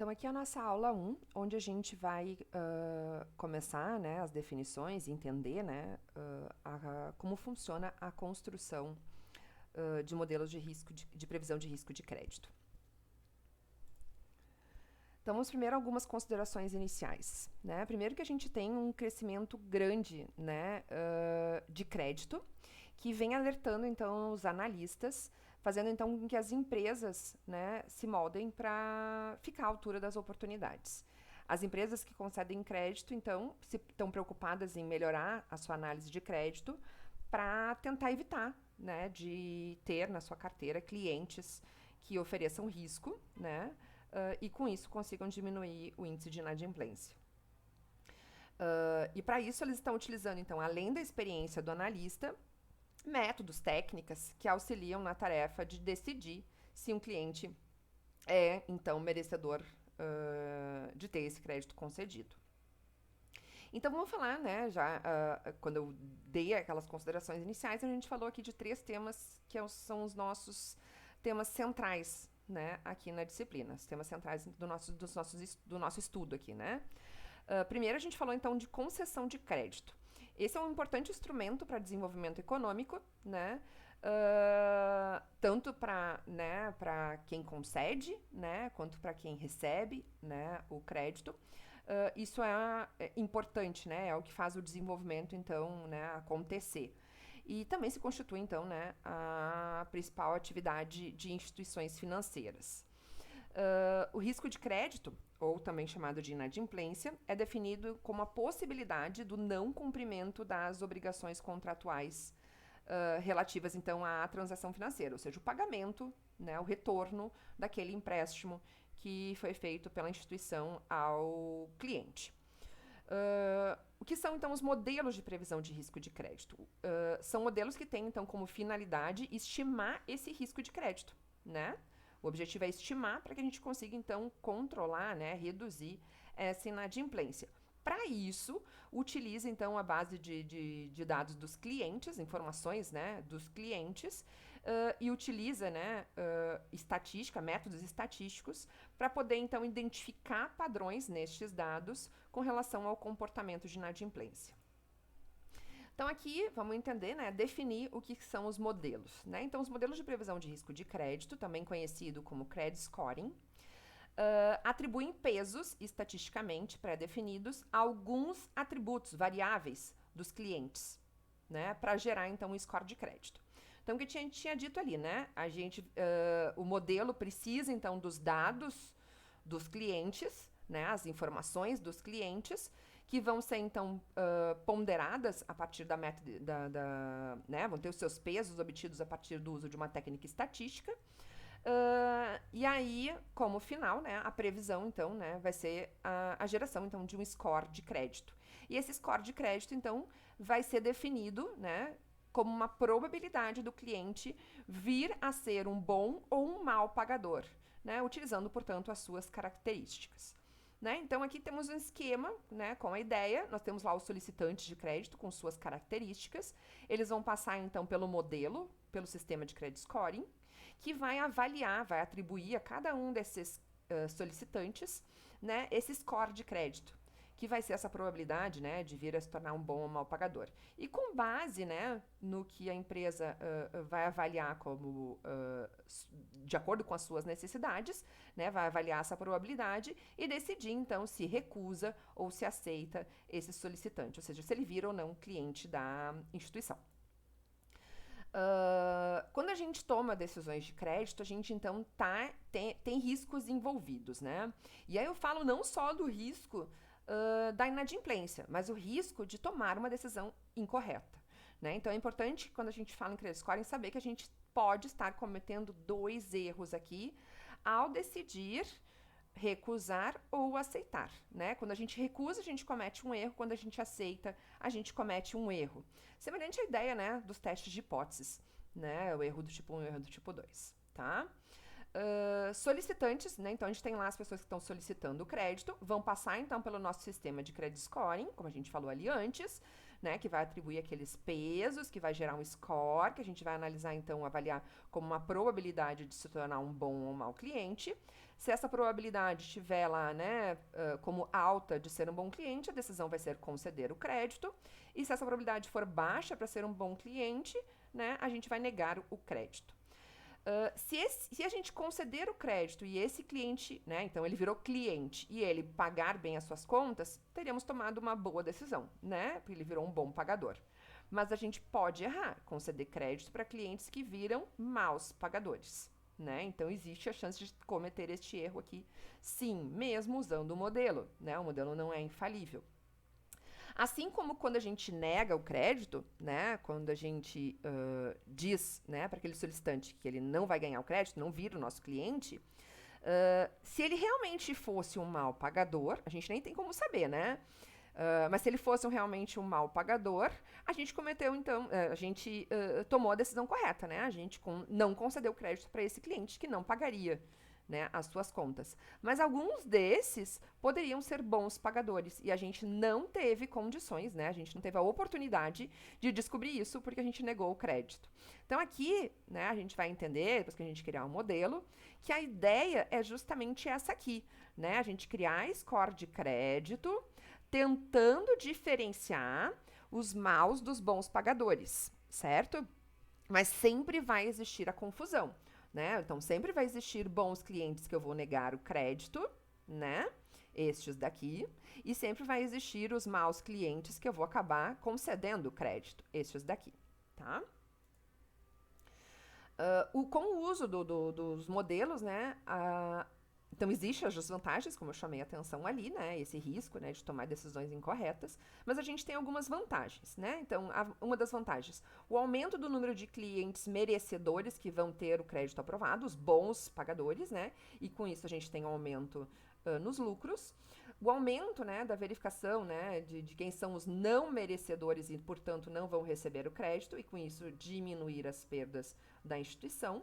Então, aqui é a nossa aula 1, onde a gente vai começar, né, as definições, entender, né, como funciona a construção de modelos de risco de previsão de risco de crédito. Então, vamos primeiro algumas considerações iniciais, né? Primeiro que a gente tem um crescimento grande, né, de crédito, que vem alertando, então, os analistas, fazendo, então, com que as empresas, né, se moldem para ficar à altura das oportunidades. As empresas que concedem crédito, então, estão preocupadas em melhorar a sua análise de crédito para tentar evitar, né, de ter na sua carteira clientes que ofereçam risco, né, e com isso consigam diminuir o índice de inadimplência. E para isso eles estão utilizando, então, além da experiência do analista, métodos, técnicas que auxiliam na tarefa de decidir se um cliente é, então, merecedor de ter esse crédito concedido. Então, vamos falar, né, já quando eu dei aquelas considerações iniciais, a gente falou aqui de 3 temas que são os nossos temas centrais, né, aqui na disciplina, os temas centrais do nosso estudo aqui, né. Primeiro, a gente falou, então, de concessão de crédito. Esse é um importante instrumento para desenvolvimento econômico, né, tanto para, né, quem concede, né, quanto para quem recebe, né, o crédito. Isso é importante, né, é o que faz o desenvolvimento, então, né, acontecer. E também se constitui, então, né, a principal atividade de instituições financeiras. O risco de crédito, ou também chamado de inadimplência, é definido como a possibilidade do não cumprimento das obrigações contratuais relativas, então, à transação financeira, ou seja, o pagamento, né, o retorno daquele empréstimo que foi feito pela instituição ao cliente. O que são, então, os modelos de previsão de risco de crédito? São modelos que têm, então, como finalidade estimar esse risco de crédito, né? O objetivo é estimar para que a gente consiga, então, controlar, né, reduzir essa inadimplência. Para isso, utiliza, então, a base de dados dos clientes, informações, né, dos clientes, e utiliza, né, estatística, métodos estatísticos, para poder, então, identificar padrões nestes dados com relação ao comportamento de inadimplência. Então, aqui, vamos entender, né, definir o que são os modelos, né? Então, os modelos de previsão de risco de crédito, também conhecido como credit scoring, atribuem pesos estatisticamente pré-definidos a alguns atributos variáveis dos clientes, né, para gerar, então, um score de crédito. Então, o que a gente tinha dito ali, né? O modelo precisa, então, dos dados dos clientes, né, as informações dos clientes, que vão ser, então, ponderadas a partir da método, né, vão ter os seus pesos obtidos a partir do uso de uma técnica estatística. E aí, como final, né, a previsão, então, né, vai ser a geração, então, de um score de crédito. E esse score de crédito, então, vai ser definido, né, como uma probabilidade do cliente vir a ser um bom ou um mau pagador, né, utilizando, portanto, as suas características. Né? Então, aqui temos um esquema, né, com a ideia. Nós temos lá os solicitantes de crédito com suas características. Eles vão passar, então, pelo modelo, pelo sistema de credit scoring, que vai avaliar, vai atribuir a cada um desses solicitantes, né, esse score de crédito, que vai ser essa probabilidade, né, de vir a se tornar um bom ou mau pagador. E com base, né, no que a empresa vai avaliar como, de acordo com as suas necessidades, né, vai avaliar essa probabilidade e decidir, então, se recusa ou se aceita esse solicitante, ou seja, se ele vira ou não cliente da instituição. Quando a gente toma decisões de crédito, a gente, então, tem riscos envolvidos, né? E aí eu falo não só do risco da inadimplência, mas o risco de tomar uma decisão incorreta, né? Então, é importante, quando a gente fala em credit scoring, saber que a gente pode estar cometendo 2 erros aqui ao decidir recusar ou aceitar, né? Quando a gente recusa, a gente comete um erro, quando a gente aceita, a gente comete um erro. Semelhante à ideia, né, dos testes de hipóteses, né? O erro do tipo 1 e o erro do tipo 2, tá? Solicitantes, né? Então, a gente tem lá as pessoas que estão solicitando o crédito, vão passar, então, pelo nosso sistema de credit scoring, como a gente falou ali antes, né, que vai atribuir aqueles pesos, que vai gerar um score, que a gente vai analisar, então, avaliar como uma probabilidade de se tornar um bom ou um mau cliente. Se essa probabilidade estiver lá, né, como alta de ser um bom cliente, a decisão vai ser conceder o crédito. E se essa probabilidade for baixa para ser um bom cliente, né, a gente vai negar o crédito. Se a gente conceder o crédito e esse cliente, né, então ele virou cliente e ele pagar bem as suas contas, teríamos tomado uma boa decisão, né, porque ele virou um bom pagador. Mas a gente pode errar, conceder crédito para clientes que viram maus pagadores, né? Então existe a chance de cometer este erro aqui, sim, mesmo usando o modelo, né? O modelo não é infalível. Assim como quando a gente nega o crédito, né, quando a gente diz, né, para aquele solicitante que ele não vai ganhar o crédito, não vira o nosso cliente, se ele realmente fosse um mau pagador, a gente nem tem como saber, né? Mas se ele fosse realmente um mau pagador, a gente cometeu, então, a gente tomou a decisão correta, né? A gente não concedeu crédito para esse cliente que não pagaria, né, as suas contas. Mas alguns desses poderiam ser bons pagadores e a gente não teve condições, né? A gente não teve a oportunidade de descobrir isso porque a gente negou o crédito. Então aqui, né, a gente vai entender, depois que a gente criar um modelo, que a ideia é justamente essa aqui, né? A gente criar score de crédito, tentando diferenciar os maus dos bons pagadores, certo? Mas sempre vai existir a confusão, né? Então, sempre vai existir bons clientes que eu vou negar o crédito, né? Estes daqui. E sempre vai existir os maus clientes que eu vou acabar concedendo o crédito, estes daqui, tá? Com o uso dos modelos, né? Então, existem as desvantagens, como eu chamei a atenção ali, né? Esse risco, né, de tomar decisões incorretas. Mas a gente tem algumas vantagens, né? Então, uma das vantagens, o aumento do número de clientes merecedores que vão ter o crédito aprovado, os bons pagadores, né? E com isso a gente tem um aumento nos lucros. O aumento, né, da verificação, né, de quem são os não merecedores e, portanto, não vão receber o crédito, e com isso diminuir as perdas da instituição.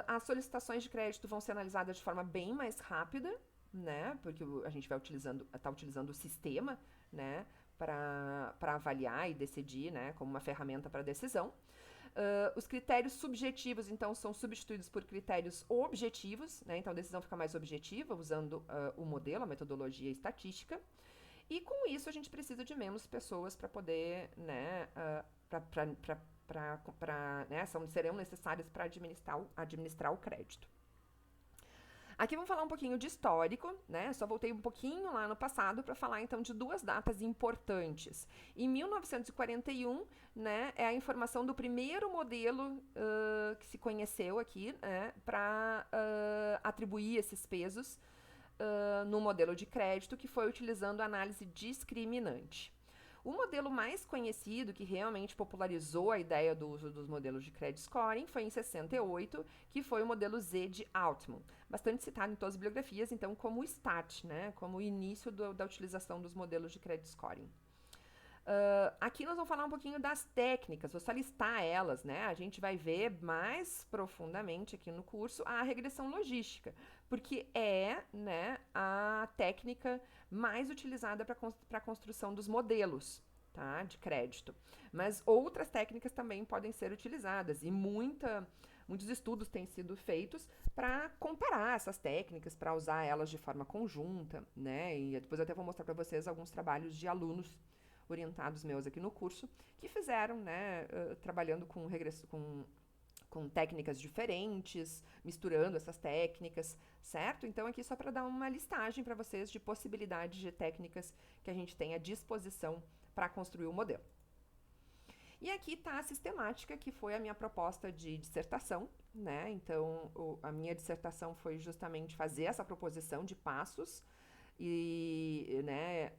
As solicitações de crédito vão ser analisadas de forma bem mais rápida, né? Porque a gente vai tá utilizando o sistema, né? Para avaliar e decidir, né? Como uma ferramenta para decisão. Os critérios subjetivos, então, são substituídos por critérios objetivos, né? Então, a decisão fica mais objetiva usando o modelo, a metodologia estatística. E com isso, a gente precisa de menos pessoas para poder, né? Né, serão necessárias para administrar o crédito. Aqui vamos falar um pouquinho de histórico, né? Só voltei um pouquinho lá no passado para falar então de duas datas importantes. Em 1941, né, é a informação do primeiro modelo que se conheceu aqui, né, para atribuir esses pesos no modelo de crédito, que foi utilizando a análise discriminante. O modelo mais conhecido, que realmente popularizou a ideia do uso dos modelos de credit scoring, foi em 68, que foi o modelo Z de Altman, bastante citado em todas as biografias, então, como o start, né, como o início da utilização dos modelos de credit scoring. Aqui nós vamos falar um pouquinho das técnicas, vou só listar elas, né? A gente vai ver mais profundamente aqui no curso a regressão logística, porque é, né, a técnica mais utilizada para a construção dos modelos, tá, de crédito. Mas outras técnicas também podem ser utilizadas e muitos estudos têm sido feitos para comparar essas técnicas, para usar elas de forma conjunta, né? E depois eu até vou mostrar para vocês alguns trabalhos de alunos orientados meus aqui no curso, que fizeram, né, trabalhando com técnicas diferentes, misturando essas técnicas, certo? Então, aqui só para dar uma listagem para vocês de possibilidades de técnicas que a gente tem à disposição para construir o modelo. E aqui está a sistemática, que foi a minha proposta de dissertação, né? Então, a minha dissertação foi justamente fazer essa proposição de passos né,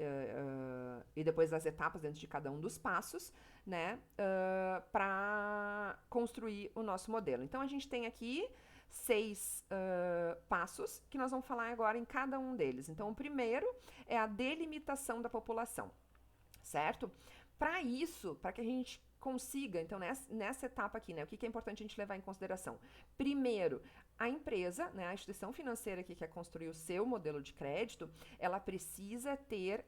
e depois as etapas dentro de cada um dos passos, né, para construir o nosso modelo. Então, a gente tem aqui 6 passos que nós vamos falar agora em cada um deles. Então, o primeiro é a delimitação da população, certo? Para isso, para que a gente consiga, então, nessa etapa aqui, né, o que é importante a gente levar em consideração? Primeiro, a empresa, né, a instituição financeira que quer construir o seu modelo de crédito, ela precisa ter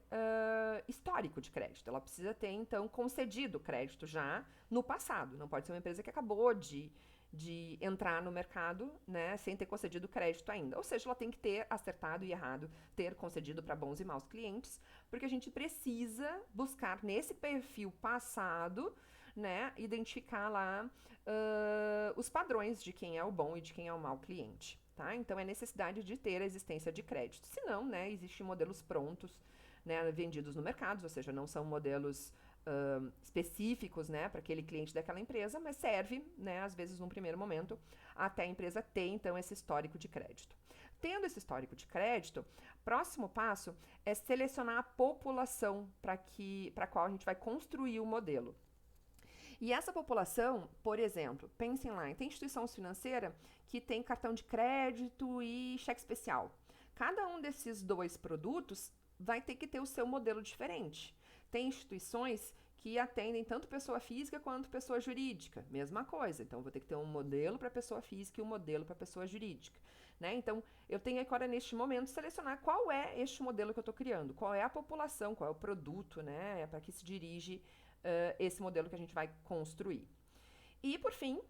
histórico de crédito. Ela precisa ter, então, concedido crédito já no passado. Não pode ser uma empresa que acabou de entrar no mercado, né, sem ter concedido crédito ainda. Ou seja, ela tem que ter acertado e errado, ter concedido para bons e maus clientes, porque a gente precisa buscar nesse perfil passado, né, identificar lá os padrões de quem é o bom e de quem é o mau cliente, tá? Então, é necessidade de ter a existência de crédito. Se não, né, existem modelos prontos, né, vendidos no mercado, ou seja, não são modelos específicos, né, para aquele cliente daquela empresa, mas serve, né, às vezes num primeiro momento, até a empresa ter, então, esse histórico de crédito. Tendo esse histórico de crédito, próximo passo é selecionar a população para a qual a gente vai construir o modelo. E essa população, por exemplo, pensem lá, tem instituição financeira que tem cartão de crédito e cheque especial. Cada um desses dois produtos vai ter que ter o seu modelo diferente. Tem instituições que atendem tanto pessoa física quanto pessoa jurídica. Mesma coisa. Então, vou ter que ter um modelo para pessoa física e um modelo para pessoa jurídica. Né? Então, eu tenho agora, neste momento, selecionar qual é este modelo que eu estou criando, qual é a população, qual é o produto, né, para que se dirige esse modelo que a gente vai construir. E, por fim,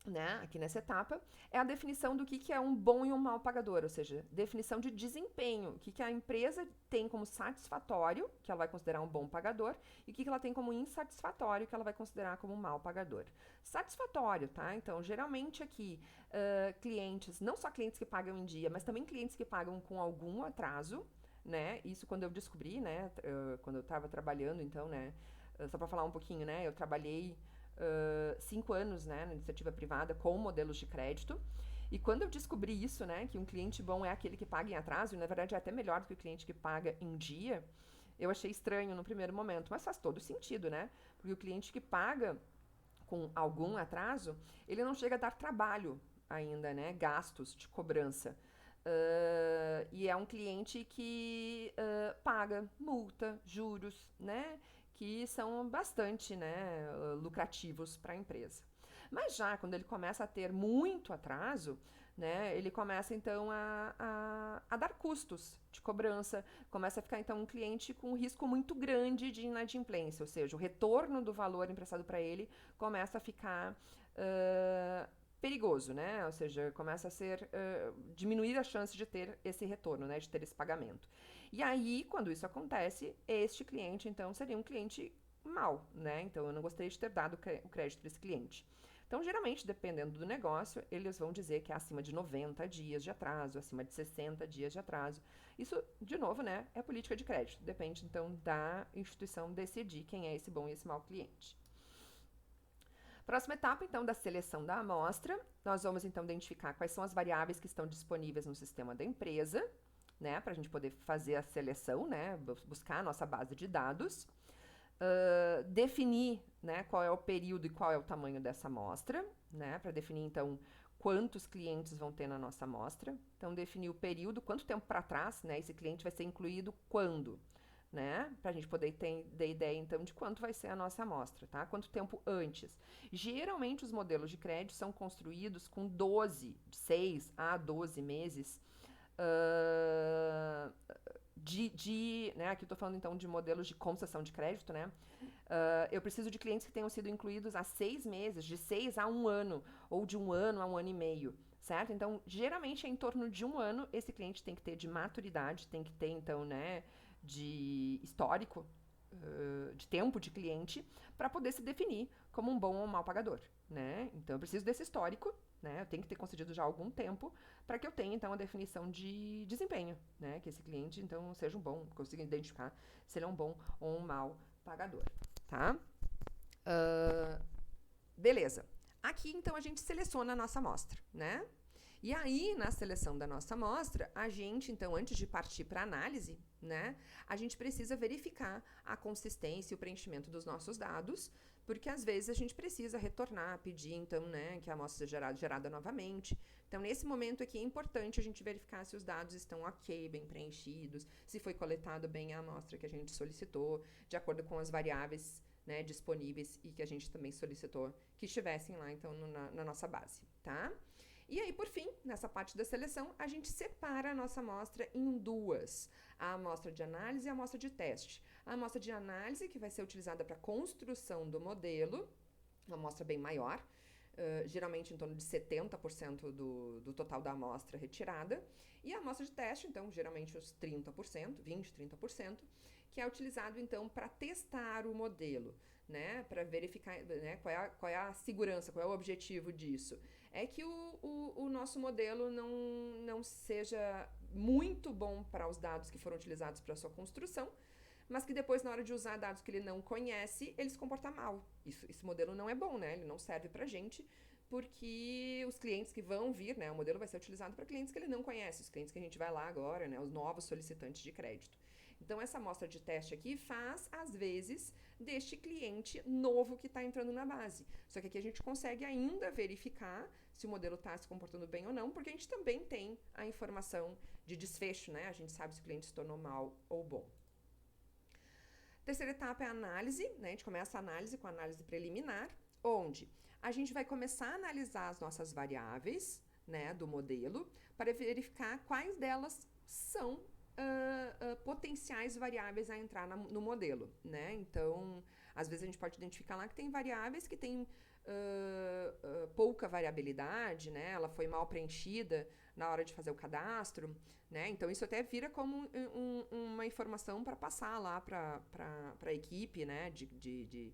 né, aqui nessa etapa, é a definição do que é um bom e um mau pagador, ou seja, definição de desempenho, o que a empresa tem como satisfatório, que ela vai considerar um bom pagador, e o que ela tem como insatisfatório, que ela vai considerar como um mau pagador. Satisfatório, tá? Então, geralmente aqui, clientes, não só clientes que pagam em dia, mas também clientes que pagam com algum atraso, né? Isso quando eu descobri, né, quando eu estava trabalhando, então, né, só para falar um pouquinho, né, eu trabalhei 5 anos, né, na iniciativa privada com modelos de crédito. E quando eu descobri isso, né, que um cliente bom é aquele que paga em atraso, e na verdade é até melhor do que o cliente que paga em dia, eu achei estranho no primeiro momento, mas faz todo sentido, né? Porque o cliente que paga com algum atraso, ele não chega a dar trabalho ainda, né, gastos de cobrança. E é um cliente que paga multa, juros, né, que são bastante, né, lucrativos para a empresa. Mas já quando ele começa a ter muito atraso, né, ele começa então a dar custos de cobrança, começa a ficar então um cliente com um risco muito grande de inadimplência, ou seja, o retorno do valor emprestado para ele começa a ficar perigoso, né? Ou seja, começa a ser diminuir a chance de ter esse retorno, né, de ter esse pagamento. E aí, quando isso acontece, este cliente, então, seria um cliente mau, né? Então, eu não gostaria de ter dado o crédito para esse cliente. Então, geralmente, dependendo do negócio, eles vão dizer que é acima de 90 dias de atraso, acima de 60 dias de atraso. Isso, de novo, né, é política de crédito. Depende, então, da instituição decidir quem é esse bom e esse mau cliente. Próxima etapa, então, da seleção da amostra. Nós vamos, então, identificar quais são as variáveis que estão disponíveis no sistema da empresa, né, para a gente poder fazer a seleção, né, buscar a nossa base de dados. Definir, né, qual é o período e qual é o tamanho dessa amostra, né, para definir, então, quantos clientes vão ter na nossa amostra. Então, definir o período, quanto tempo para trás, né, esse cliente vai ser incluído quando, né, para a gente poder ter ideia, então, de quanto vai ser a nossa amostra, tá? Quanto tempo antes. Geralmente, os modelos de crédito são construídos com 6 a 12 meses né, aqui eu estou falando então de modelos de concessão de crédito, né? Eu preciso de clientes que tenham sido incluídos há 6 meses, de 6 a 1 ano, ou de 1 ano a 1 ano e meio, certo? Então, geralmente é em torno de 1 ano, esse cliente tem que ter de maturidade, tem que ter, então, né, de histórico, de tempo de cliente, para poder se definir como um bom ou um mau pagador, né? Então, eu preciso desse histórico, né? Eu tenho que ter concedido já algum tempo para que eu tenha, então, a definição de desempenho, né? Que esse cliente, então, seja um bom, consiga identificar se ele é um bom ou um mau pagador, tá? Beleza. Aqui, então, a gente seleciona a nossa amostra, né? E aí, na seleção da nossa amostra, a gente, então, antes de partir para análise, né, a gente precisa verificar a consistência e o preenchimento dos nossos dados, porque às vezes a gente precisa retornar, pedir, então, né, que a amostra seja gerada novamente. Então, nesse momento aqui, é importante a gente verificar se os dados estão ok, bem preenchidos, se foi coletado bem a amostra que a gente solicitou, de acordo com as variáveis, né, disponíveis e que a gente também solicitou que estivessem lá, então, na nossa base, tá? E aí, por fim, nessa parte da seleção, a gente separa a nossa amostra em duas: a amostra de análise e a amostra de teste. A amostra de análise, que vai ser utilizada para a construção do modelo, uma amostra bem maior, geralmente em torno de 70% do total da amostra retirada, e a amostra de teste, então, geralmente os 30%, 20, 30%, que é utilizado, então, para testar o modelo, né, para verificar, né, qual é a segurança, qual é o objetivo disso. É que o nosso modelo não seja muito bom para os dados que foram utilizados para a sua construção, mas que depois, na hora de usar dados que ele não conhece, ele se comporta mal. Esse modelo não é bom, né? Ele não serve pra gente, porque os clientes que vão vir, né? O modelo vai ser utilizado para clientes que ele não conhece, os clientes que a gente vai lá agora, né? Os novos solicitantes de crédito. Então, essa amostra de teste aqui faz, às vezes, deste cliente novo que está entrando na base. Só que aqui a gente consegue ainda verificar se o modelo está se comportando bem ou não, porque a gente também tem a informação de desfecho, né? A gente sabe se o cliente se tornou mal ou bom. Terceira etapa é a análise, né? A gente começa a análise com a análise preliminar, onde a gente vai começar a analisar as nossas variáveis, né, do modelo, para verificar quais delas são potenciais variáveis a entrar no modelo, né? Então, às vezes a gente pode identificar lá que tem variáveis que têm pouca variabilidade, né? Ela foi mal preenchida na hora de fazer o cadastro, né? Então, isso até vira como uma informação para passar lá para a equipe, né? De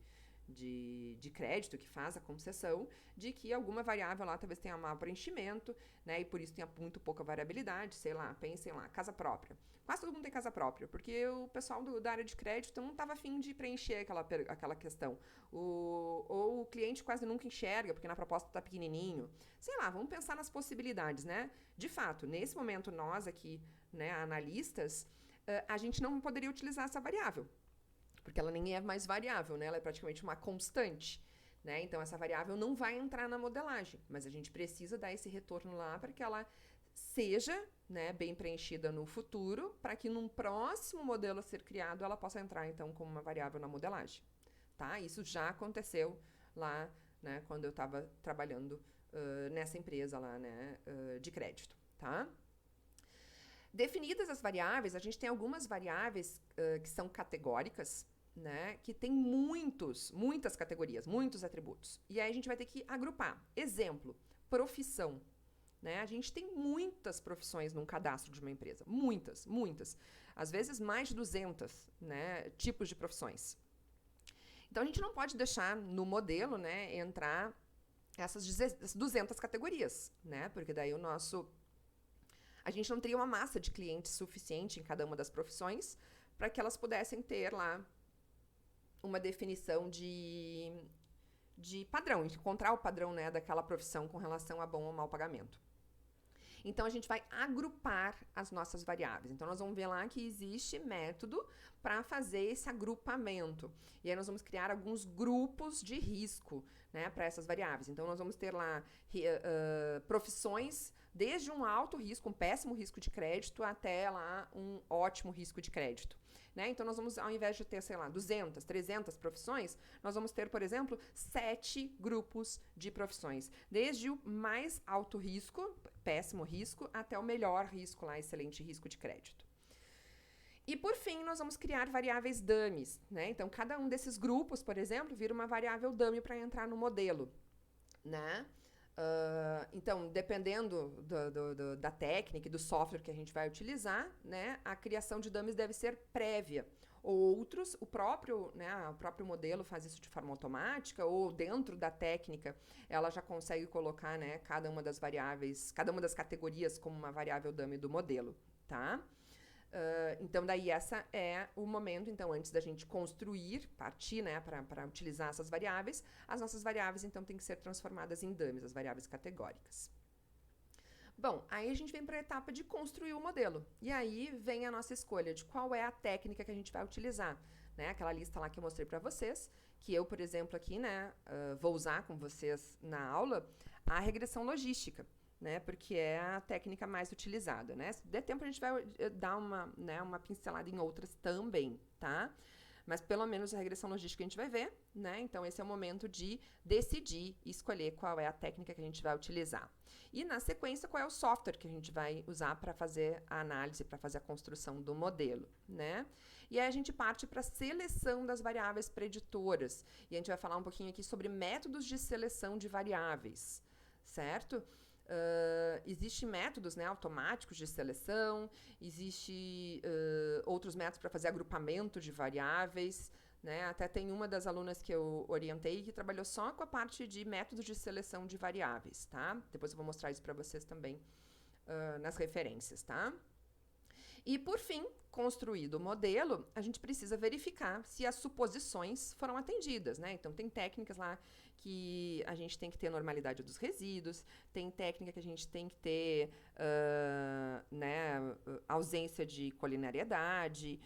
crédito que faz a concessão, de que alguma variável lá talvez tenha mau preenchimento, né? E por isso tenha muito pouca variabilidade, sei lá, pensem lá, casa própria. Quase todo mundo tem casa própria, porque o pessoal da área de crédito não estava afim de preencher aquela questão. Ou o cliente quase nunca enxerga, porque na proposta está pequenininho. Sei lá, vamos pensar nas possibilidades, né? De fato, nesse momento, nós aqui, né, analistas, a gente não poderia utilizar essa variável, porque ela nem é mais variável, né? Ela é praticamente uma constante, né? Então, essa variável não vai entrar na modelagem, mas a gente precisa dar esse retorno lá para que ela seja, né, bem preenchida no futuro, para que num próximo modelo a ser criado ela possa entrar, então, como uma variável na modelagem, tá? Isso já aconteceu lá, né, quando eu estava trabalhando nessa empresa lá, né, de crédito, tá? Definidas as variáveis, a gente tem algumas variáveis que são categóricas, né, que tem muitas categorias, muitos atributos. E aí a gente vai ter que agrupar. Exemplo, profissão. Né? A gente tem muitas profissões num cadastro de uma empresa. Muitas. Às vezes mais de 200, né, tipos de profissões. Então a gente não pode deixar no modelo, né, entrar essas 200 categorias, né? Porque daí a gente não teria uma massa de clientes suficiente em cada uma das profissões para que elas pudessem ter lá uma definição de padrão, encontrar o padrão, né, daquela profissão com relação a bom ou mau pagamento. Então, a gente vai agrupar as nossas variáveis. Então, nós vamos ver lá que existe método para fazer esse agrupamento. E aí, nós vamos criar alguns grupos de risco, né, para essas variáveis. Então, nós vamos ter lá profissões desde um alto risco, um péssimo risco de crédito, até lá um ótimo risco de crédito. Né? Então, nós vamos, ao invés de ter, sei lá, 200, 300 profissões, nós vamos ter, por exemplo, 7 grupos de profissões. Desde o mais alto risco, péssimo risco, até o melhor risco lá, excelente risco de crédito. E, por fim, nós vamos criar variáveis dummies. Né? Então, cada um desses grupos, por exemplo, vira uma variável dummy para entrar no modelo. Né? Então, dependendo da técnica e do software que a gente vai utilizar, né, a criação de dummies deve ser prévia. Outros, o próprio modelo faz isso de forma automática, ou dentro da técnica ela já consegue colocar, né, cada uma das variáveis, cada uma das categorias como uma variável dummy do modelo, tá? Então, daí essa é o momento, então, antes da gente partir, né, para utilizar essas variáveis, as nossas variáveis, então, têm que ser transformadas em dummies, as variáveis categóricas. Bom, aí a gente vem para a etapa de construir o modelo. E aí vem a nossa escolha de qual é a técnica que a gente vai utilizar. Né? Aquela lista lá que eu mostrei para vocês, que eu, por exemplo, aqui, né, vou usar com vocês na aula, a regressão logística. Né, porque é a técnica mais utilizada, né? Se der tempo, a gente vai dar uma pincelada em outras também, tá? Mas pelo menos a regressão logística a gente vai ver, né? Então esse é o momento de decidir e escolher qual é a técnica que a gente vai utilizar. E na sequência, qual é o software que a gente vai usar para fazer a análise, para fazer a construção do modelo, né? E aí a gente parte para a seleção das variáveis preditoras. E a gente vai falar um pouquinho aqui sobre métodos de seleção de variáveis, certo? Existem métodos, né, automáticos de seleção, existem outros métodos para fazer agrupamento de variáveis, né? Até tem uma das alunas que eu orientei que trabalhou só com a parte de métodos de seleção de variáveis, tá? Depois eu vou mostrar isso para vocês também nas referências, tá? E, por fim, construído o modelo, a gente precisa verificar se as suposições foram atendidas, né? Então, tem técnicas lá que a gente tem que ter normalidade dos resíduos, tem técnica que a gente tem que ter ausência de colinariedade,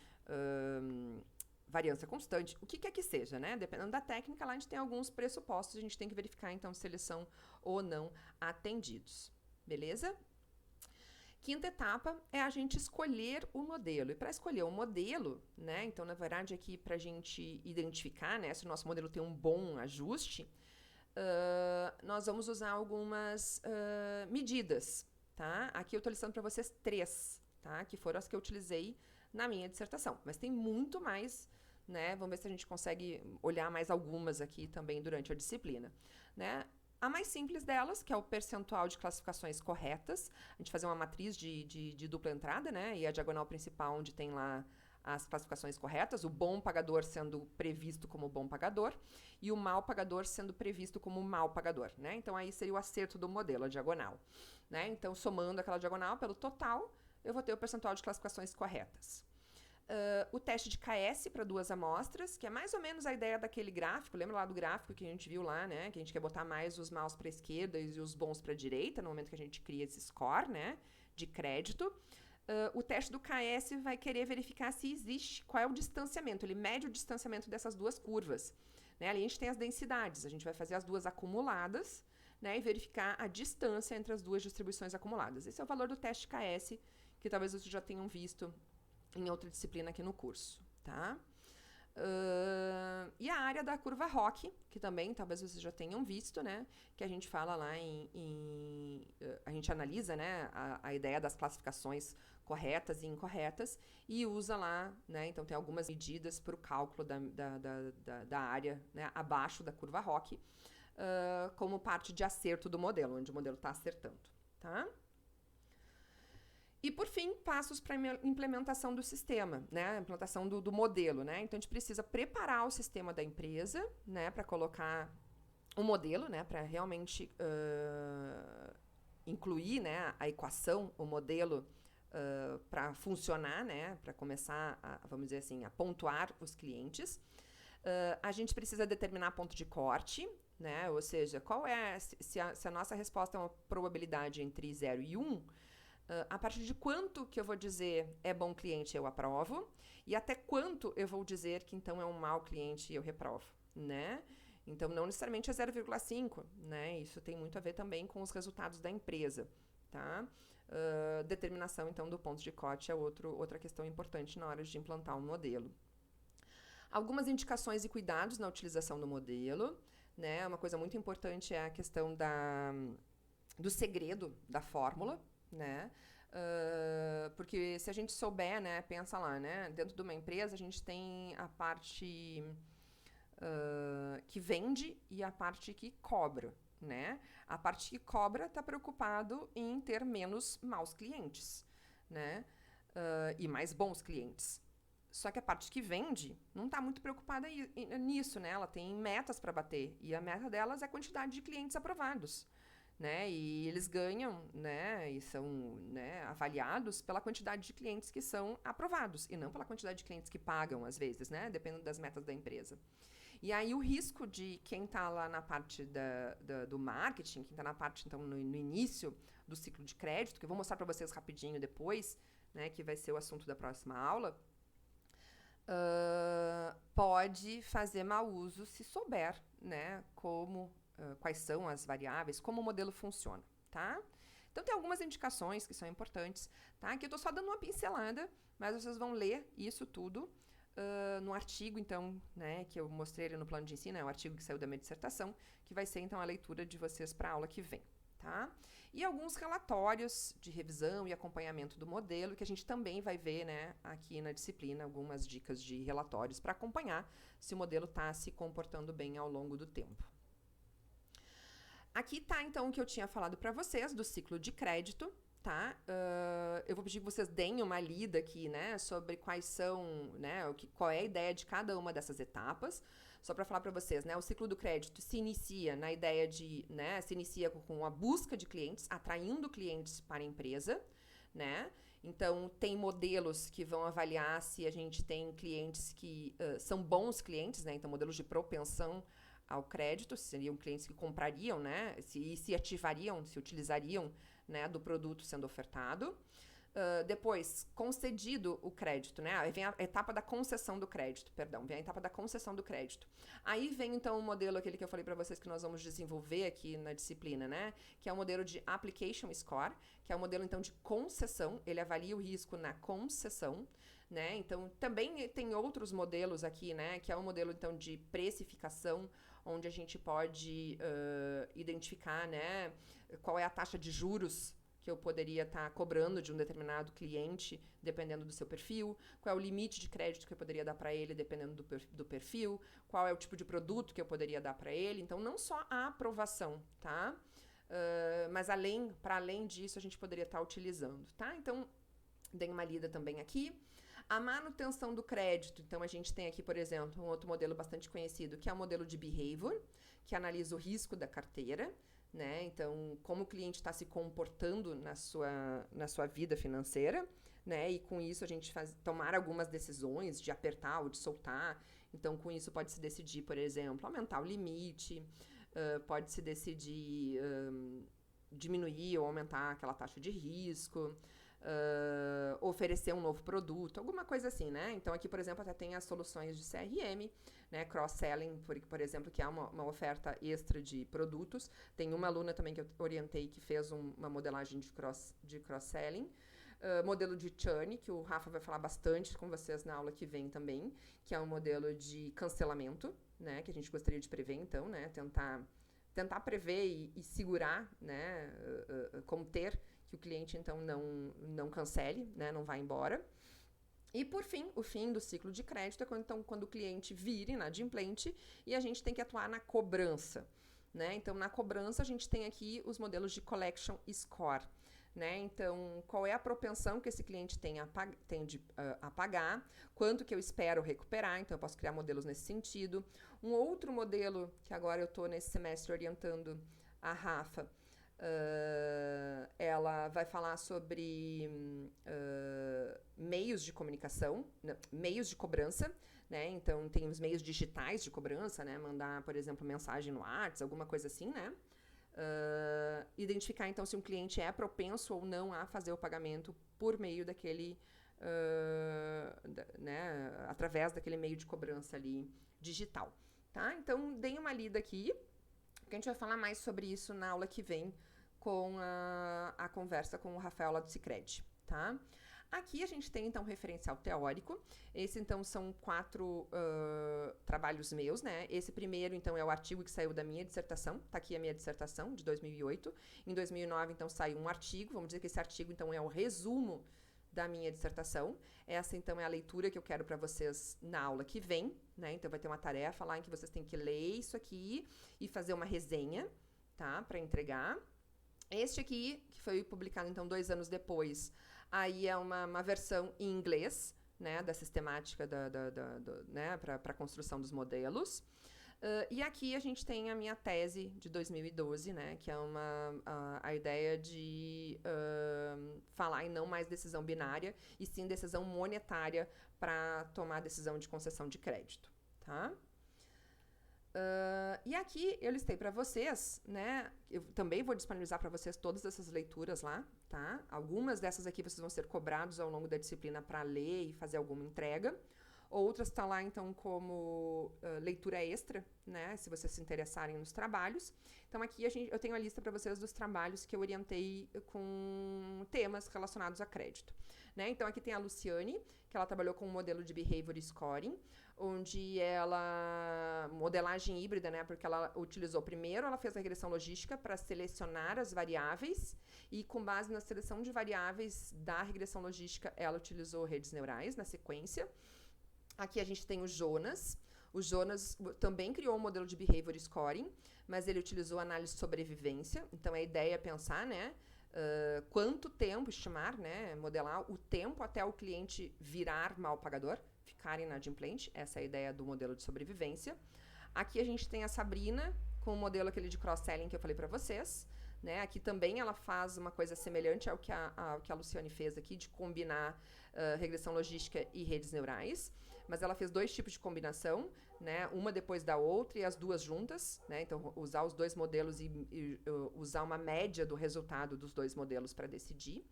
variância constante, o que quer que seja, né? Dependendo da técnica, lá a gente tem alguns pressupostos, a gente tem que verificar, então, se eles são ou não atendidos. Beleza? Quinta etapa é a gente escolher o modelo. E para escolher o modelo, né? Então, na verdade, aqui para a gente identificar, né, se o nosso modelo tem um bom ajuste, nós vamos usar algumas medidas, tá? Aqui eu estou listando para vocês 3, tá? Que foram as que eu utilizei na minha dissertação. Mas tem muito mais, né? Vamos ver se a gente consegue olhar mais algumas aqui também durante a disciplina, né? A mais simples delas, que é o percentual de classificações corretas. A gente fazer uma matriz de dupla entrada, né? E a diagonal principal, onde tem lá as classificações corretas, o bom pagador sendo previsto como bom pagador e o mal pagador sendo previsto como mal pagador, né? Então, aí seria o acerto do modelo, a diagonal, né? Então, somando aquela diagonal pelo total, eu vou ter o percentual de classificações corretas. O teste de KS para 2 amostras, que é mais ou menos a ideia daquele gráfico. Lembra lá do gráfico que a gente viu lá, né? Que a gente quer botar mais os maus para a esquerda e os bons para a direita, no momento que a gente cria esse score, né? De crédito. O teste do KS vai querer verificar se existe, qual é o distanciamento. Ele mede o distanciamento dessas duas curvas, né? Ali a gente tem as densidades. A gente vai fazer as duas acumuladas, né? E verificar a distância entre as duas distribuições acumuladas. Esse é o valor do teste KS, que talvez vocês já tenham visto em outra disciplina aqui no curso, tá? E a área da curva ROC, que também talvez vocês já tenham visto, né? Que a gente fala lá a gente analisa, né, a ideia das classificações corretas e incorretas e usa lá, né? Então tem algumas medidas para o cálculo da área, né, abaixo da curva ROC, como parte de acerto do modelo, onde o modelo está acertando, tá? E, por fim, passos para a implementação do sistema, né? A implantação do modelo, né? Então, a gente precisa preparar o sistema da empresa, né? Para colocar o modelo, né? Para realmente incluir, né? A equação, o modelo, para funcionar, né? Para começar, vamos dizer assim, a pontuar os clientes. A gente precisa determinar ponto de corte, né? Ou seja, qual é, se a nossa resposta é uma probabilidade entre 0 e 1, a partir de quanto que eu vou dizer é bom cliente eu aprovo e até quanto eu vou dizer que então é um mau cliente e eu reprovo, né? Então, não necessariamente é 0,5, né? Isso tem muito a ver também com os resultados da empresa, tá? Determinação, então, do ponto de corte é outra questão importante na hora de implantar um modelo. Algumas indicações e cuidados na utilização do modelo, né? Uma coisa muito importante é a questão do segredo da fórmula, né? Porque se a gente souber, né, pensa lá, né, dentro de uma empresa a gente tem a parte que vende e a parte que cobra, né? A parte que cobra está preocupado em ter menos maus clientes, né? E mais bons clientes. Só que a parte que vende não está muito preocupada nisso, né? Ela tem metas para bater e a meta delas é a quantidade de clientes aprovados, né? E eles ganham, né? E são, né, avaliados pela quantidade de clientes que são aprovados e não pela quantidade de clientes que pagam, às vezes, né? Dependendo das metas da empresa. E aí o risco de quem está lá na parte do marketing, quem está na parte, então, no início do ciclo de crédito, que eu vou mostrar para vocês rapidinho depois, né? Que vai ser o assunto da próxima aula, pode fazer mau uso se souber, né? Quais são as variáveis, como o modelo funciona, tá? Então, tem algumas indicações que são importantes, tá? Aqui eu estou só dando uma pincelada, mas vocês vão ler isso tudo no artigo, então, né, que eu mostrei ali no plano de ensino, é o artigo que saiu da minha dissertação, que vai ser, então, a leitura de vocês para a aula que vem, tá? E alguns relatórios de revisão e acompanhamento do modelo, que a gente também vai ver, né, aqui na disciplina, algumas dicas de relatórios para acompanhar se o modelo está se comportando bem ao longo do tempo. Aqui está, então, o que eu tinha falado para vocês do ciclo de crédito, tá? Eu vou pedir que vocês deem uma lida aqui, né, sobre quais são, né, qual é a ideia de cada uma dessas etapas. Só para falar para vocês, né, o ciclo do crédito se inicia na ideia de, né, se inicia com a busca de clientes, atraindo clientes para a empresa, né? Então, tem modelos que vão avaliar se a gente tem clientes que são bons clientes, né? Então, modelos de propensão ao crédito, seriam clientes que comprariam, né? Se ativariam, se utilizariam, né, do produto sendo ofertado. Depois, concedido o crédito, né? Aí vem a etapa da concessão do crédito, perdão, vem a etapa da concessão do crédito. Aí vem, então, o modelo, aquele que eu falei para vocês que nós vamos desenvolver aqui na disciplina, né? Que é o modelo de Application Score, que é o modelo, então, de concessão. Ele avalia o risco na concessão, né? Então, também tem outros modelos aqui, né? Que é o modelo, então, de precificação, onde a gente pode identificar, né, qual é a taxa de juros que eu poderia estar cobrando de um determinado cliente, dependendo do seu perfil, qual é o limite de crédito que eu poderia dar para ele, dependendo do perfil, qual é o tipo de produto que eu poderia dar para ele. Então, não só a aprovação, tá? Mas para além disso, a gente poderia estar utilizando, tá? Então, dei uma lida também aqui. A manutenção do crédito, então a gente tem aqui, por exemplo, um outro modelo bastante conhecido, que é o modelo de behavior, que analisa o risco da carteira, né? Então, como o cliente está se comportando na sua vida financeira, né? E com isso a gente tomar algumas decisões de apertar ou de soltar. Então, com isso pode-se decidir, por exemplo, aumentar o limite, pode-se decidir diminuir ou aumentar aquela taxa de risco, oferecer um novo produto, alguma coisa assim, né? Então, aqui, por exemplo, até tem as soluções de CRM, né? Cross-selling, por exemplo, que é uma oferta extra de produtos. Tem uma aluna também que eu orientei que fez uma modelagem de cross-selling. Modelo de churn, que o Rafa vai falar bastante com vocês na aula que vem também, que é um modelo de cancelamento, né? Que a gente gostaria de prever, então, né? Tentar prever e segurar, né? Conter que o cliente, então, não cancele, né, não vá embora. E, por fim, o fim do ciclo de crédito é quando o cliente vira inadimplente e a gente tem que atuar na cobrança, né? Então, na cobrança, a gente tem aqui os modelos de Collection Score, né? Então, qual é a propensão que esse cliente tem a pagar, quanto que eu espero recuperar, então eu posso criar modelos nesse sentido. Um outro modelo, que agora eu estou nesse semestre orientando a Rafa, ela vai falar sobre meios de comunicação, meios de cobrança, né? Então, tem os meios digitais de cobrança, né? Mandar, por exemplo, mensagem no WhatsApp, alguma coisa assim, né? Identificar, então, se um cliente é propenso ou não a fazer o pagamento por meio daquele, né? Através daquele meio de cobrança ali digital, tá? Então, deem uma lida aqui, porque a gente vai falar mais sobre isso na aula que vem com a conversa com o Rafael lá do Sicredi, tá? Aqui a gente tem, então, um referencial teórico. Esse, então, são 4 trabalhos meus, né? Esse primeiro, então, é o artigo que saiu da minha dissertação. Tá aqui a minha dissertação, de 2008. Em 2009, então, saiu um artigo. Vamos dizer que esse artigo, então, é o resumo da minha dissertação. Essa, então, é a leitura que eu quero para vocês na aula que vem, né? Então, vai ter uma tarefa lá em que vocês têm que ler isso aqui e fazer uma resenha, tá? Para entregar. Este aqui, que foi publicado, então, 2 anos depois, aí é uma versão em inglês, né? Da sistemática né? Para a construção dos modelos. E aqui a gente tem a minha tese de 2012, né? Que é a ideia de falar em não mais decisão binária, e sim decisão monetária para tomar a decisão de concessão de crédito, tá? E aqui eu listei para vocês, né? Eu também vou disponibilizar para vocês todas essas leituras lá, tá? Algumas dessas aqui vocês vão ser cobrados ao longo da disciplina para ler e fazer alguma entrega. Outras estão lá, então, como leitura extra, né? Se vocês se interessarem nos trabalhos. Então, aqui eu tenho a lista para vocês dos trabalhos que eu orientei com temas relacionados a crédito. Né? Então, aqui tem a Luciane, que ela trabalhou com um modelo de Behavior Scoring, onde ela... modelagem híbrida, né? Porque ela utilizou primeiro, ela fez a regressão logística para selecionar as variáveis e, com base na seleção de variáveis da regressão logística, ela utilizou redes neurais na sequência. Aqui a gente tem o Jonas. O Jonas também criou um modelo de Behavior Scoring, mas ele utilizou análise de sobrevivência. Então, a ideia é pensar, né? Quanto tempo, estimar, né? Modelar o tempo até o cliente virar mal pagador, ficar inadimplente. Essa é a ideia do modelo de sobrevivência. Aqui a gente tem a Sabrina, com o modelo aquele de cross-selling que eu falei para vocês. Né? Aqui também ela faz uma coisa semelhante ao que a Luciane fez aqui, de combinar regressão logística e redes neurais. Mas ela fez 2 tipos de combinação, né? Uma depois da outra e as duas juntas, né? Então, usar os 2 modelos e usar uma média do resultado dos 2 modelos para decidir,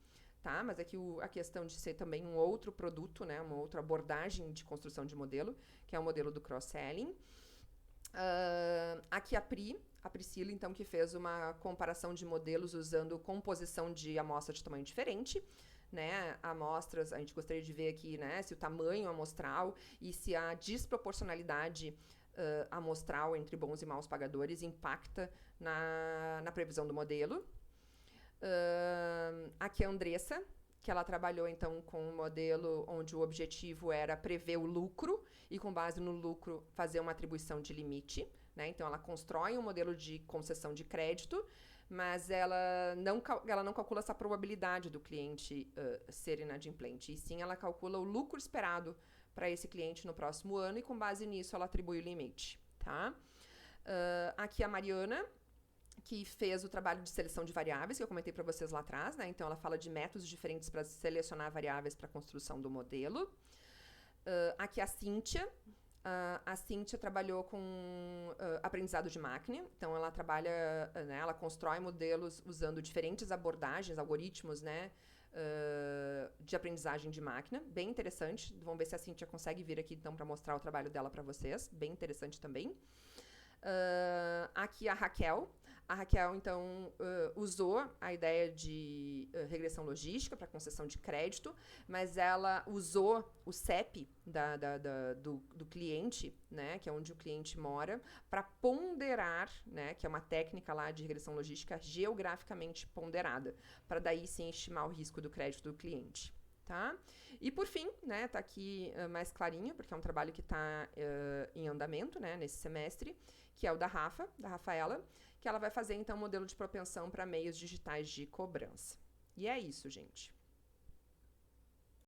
tá? Mas aqui a questão de ser também um outro produto, né? Uma outra abordagem de construção de modelo, que é o modelo do cross-selling. Aqui a Priscila, então, que fez uma comparação de modelos usando composição de amostra de tamanho diferente, né? Amostras, a gente gostaria de ver aqui, né, se o tamanho amostral e se a desproporcionalidade amostral entre bons e maus pagadores impacta na previsão do modelo. Aqui a Andressa, que ela trabalhou, então, com um modelo onde o objetivo era prever o lucro e, com base no lucro, fazer uma atribuição de limite, né? Então, ela constrói um modelo de concessão de crédito, mas ela não calcula essa probabilidade do cliente ser inadimplente, e sim ela calcula o lucro esperado para esse cliente no próximo ano e, com base nisso, ela atribui o limite, tá? Aqui a Mariana, que fez o trabalho de seleção de variáveis, que eu comentei para vocês lá atrás, né? Então, ela fala de métodos diferentes para selecionar variáveis para a construção do modelo. Aqui a Cíntia. A Cíntia trabalhou com aprendizado de máquina. Então, ela trabalha, né, ela constrói modelos usando diferentes abordagens, algoritmos, né, de aprendizagem de máquina. Bem interessante. Vamos ver se a Cíntia consegue vir aqui, então, para mostrar o trabalho dela para vocês. Bem interessante também. Aqui a Raquel. A Raquel, então, usou a ideia de regressão logística para concessão de crédito, mas ela usou o CEP do cliente, né, que é onde o cliente mora, para ponderar, né, que é uma técnica lá de regressão logística geograficamente ponderada, para daí sim estimar o risco do crédito do cliente. Tá? E por fim, né, tá aqui mais clarinho, porque é um trabalho que está em andamento, né, nesse semestre, que é o da Rafaela, que ela vai fazer então um modelo de propensão para meios digitais de cobrança. E é isso, gente.